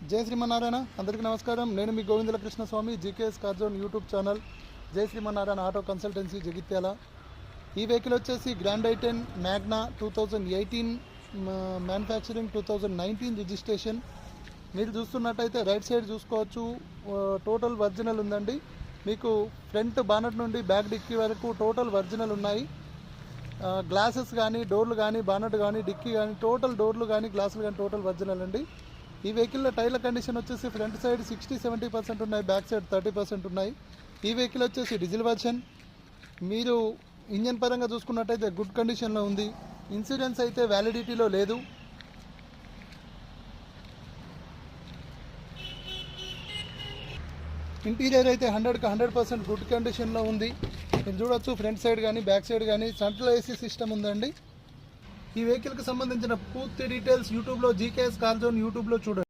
జై శ్రీమన్నారాయణ. అందరికీ నమస్కారం. నేను మీ Govindala Krishnaswamy, GKS car zone YouTube channel, Jai Srimannarayana auto consultancy Jagtial. ఈ వెహికల్ వచ్చేసి గ్రాండ్ ఐ10 మ్యాగ్నా 2018 మ్యానుఫ్యాక్చరింగ్, 2019 రిజిస్ట్రేషన్. మీరు చూస్తున్నట్టయితే రైట్ సైడ్ చూసుకోవచ్చు, టోటల్ ఒరిజినల్ ఉందండి. మీకు ఫ్రంట్ బానట్ నుండి బ్యాక్ డిక్కీ వరకు టోటల్ ఒరిజినల్ ఉన్నాయి. గ్లాసెస్ కానీ, డోర్లు కానీ, బానట్ కానీ, డిక్కీ కానీ, టోటల్ డోర్లు కానీ, గ్లాసులు కానీ టోటల్ ఒరిజినల్ అండి. ఈ వెహికల్లో టైర్ల కండిషన్ వచ్చేసి ఫ్రంట్ సైడ్ 60-70% ఉన్నాయి, బ్యాక్ సైడ్ 30% ఉన్నాయి. ఈ వెహికల్ వచ్చేసి డీజిల్ వర్షన్. మీరు ఇంజన్ పరంగా చూసుకున్నట్టయితే గుడ్ కండిషన్లో ఉంది. ఇన్సూరెన్స్ అయితే వ్యాలిడిటీలో లేదు. ఇంటీరియర్ అయితే 100% గుడ్ కండిషన్లో ఉంది. మీరు చూడొచ్చు, ఫ్రంట్ సైడ్ కానీ, బ్యాక్ సైడ్ కానీ, సెంట్రల్ ఏసీ సిస్టమ్ ఉందండి. ఈ వెహికల్కి సంబంధించిన పూర్తి డీటెయిల్స్ యూట్యూబ్లో జీకేఎస్ కార్ జోన్ యూట్యూబ్లో చూడండి.